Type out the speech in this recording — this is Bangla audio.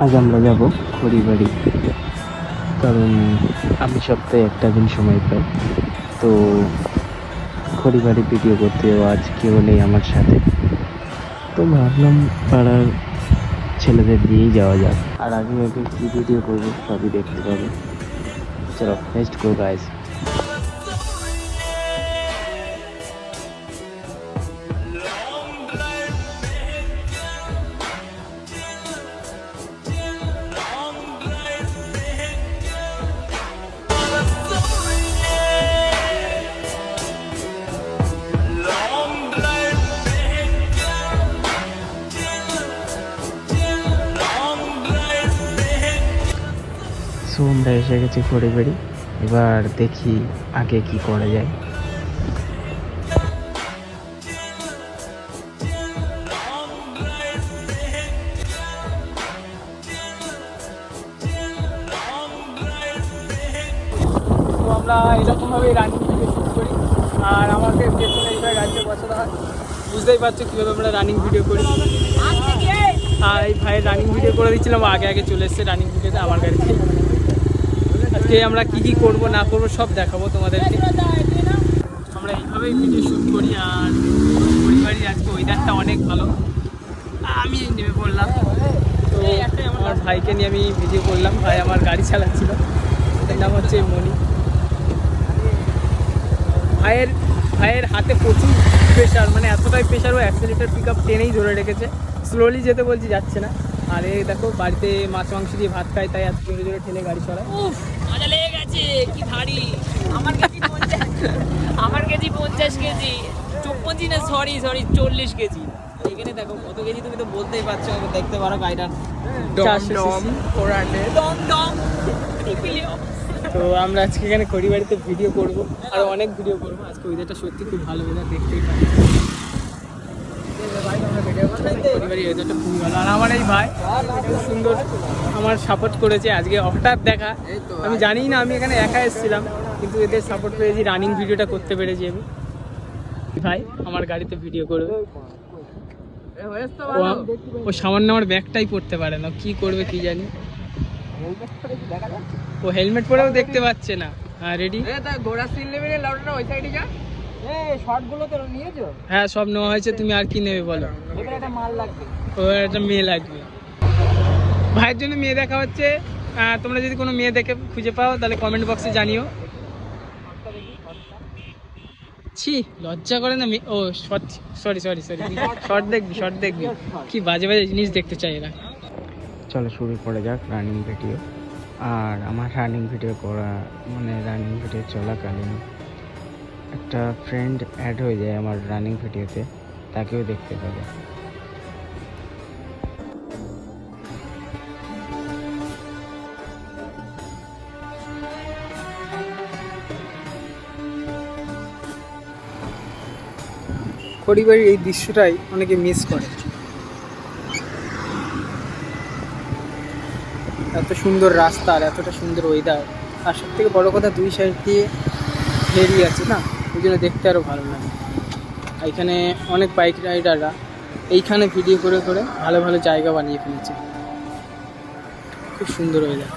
আজ আমরা যাব খড়িবাড়ি, কারণ আমি সপ্তাহে একটা দিন সময় পাই। তো খড়িবাড়ি ভিডিও করতেও আজ কেউ নেই আমার সাথে, তো ভাবলাম পাড়ার ছেলেদের দিয়েই যাওয়া যাক। আর আগে আগে কী ভিডিও করবো সবই দেখতে পাবে। চলো নেক্সট গো গাইস। সো আমরা এসে গেছি খড়িবাড়ি, এবার দেখি আগে কি করা যায়। তো আমরা এরকমভাবেই রানিং ভিডিও শুট করি। আর আমাকে পেছনে এইভাবে গাড়িতে বসানো হয়, বুঝতেই পারছো কীভাবে আমরা রানিং ভিডিও করি। আর এই ভাইয়ের রানিং ভিডিও করে দিচ্ছিলাম, আগে আগে চলে এসছে রানিং ভিডিওতে আমার গাড়িতে। আজকে আমরা কী করবো না করবো সব দেখাবো তোমাদেরকে। আমরা এইভাবেই ভিডিও শ্যুট করি। আর পরিবারের আজকে ওয়েদারটা অনেক ভালো, আমি নেমে পড়লাম। তো আমার ভাইকে নিয়ে আমি ভিডিও করলাম, ভাই আমার গাড়ি চালাচ্ছিল, এর নাম হচ্ছে মনি। ভাইয়ের হাতে প্রচুর প্রেশার, মানে এতটাই প্রেশার, ও অ্যাক্সিলেটার পিক আপ টেনেই ধরে রেখেছে, স্লোলি যেতে বলছি যাচ্ছে না। আর এই দেখো বাড়িতে মাছ মাংস দিয়ে ভাত খাই, তাই এত জোরে জোরে ঠেলে গাড়ি চড়ায়। মজা লেগে গেছে, কি ভারী। আমার কেজি 50 কেজি, 54 না, সরি 40 কেজি। এখানে দেখো কত কেজি, তুমি তো বলতেই পারছো, দেখতে পারো গাড়িটা ডম তো আমরা আজকে এখানে খড়িবাড়িতে ভিডিও করব, আর অনেক ভিডিও করবো। আজকে ওয়েদারটা সত্যি খুব ভালো, ওয়েদার দেখতেই পাই। খড়িবাড়ি ওয়েদারটা খুবই ভালো। আর আমার এই ভাই খুব সুন্দর আমার সাপোর্ট করেছে। আজকে হঠাৎ দেখা, আমি জানি না, আমি এখানে একা এসেছিলাম, কিন্তু এদের সাপোর্ট পেয়েছি, রানিং ভিডিওটা করতে পেরেছি আমি। ভাই আমার গাড়িতে ভিডিও করবে, ও সামান্য আমার ব্যাগটাই পড়তে পারে না, কি করবে কি জানি। ও হেলমেট পরেও দেখতে পাচ্ছে না। হ্যাঁ রেডি, হ্যাঁ সব নেওয়া হয়েছে। তুমি আর কি নেবে বলো? ও একটা মেয়ে লাগবে, ভাইয়ের জন্য মেয়ে দেখা হচ্ছে। তোমরা যদি কোনো মেয়ে দেখে খুঁজে পাও তাহলে কমেন্ট বক্সে জানিও। ছি লজ্জা করে না মেয়ে। ও সরি শর্ট দেখবি কি বাজে বাজে জিনিস দেখতে চাই এরা। চলো শুরু করা যাক রানিং ভিডিও। আর আমার রানিং ভিডিও করা মানে রানিং ভিডিও চলাকালীন একটা ফ্রেন্ড অ্যাড হয়ে যায় আমার রানিং ভিডিওতে, তাকেও দেখতে পাবে। খড়িবাড়ির এই দৃশ্যটাই অনেকে মিস করে। এত সুন্দর রাস্তা আর এতটা সুন্দর ওয়েদার, আর সব থেকে বড়ো কথা দুই সাইড দিয়ে ফেরি আছে না, ওই জন্য দেখতে আরও ভালো লাগে। এখানে অনেক বাইক রাইডাররা এইখানে ভিডিও করে করে ভালো ভালো জায়গা বানিয়ে ফেলেছে, খুব সুন্দর ওয়েদার।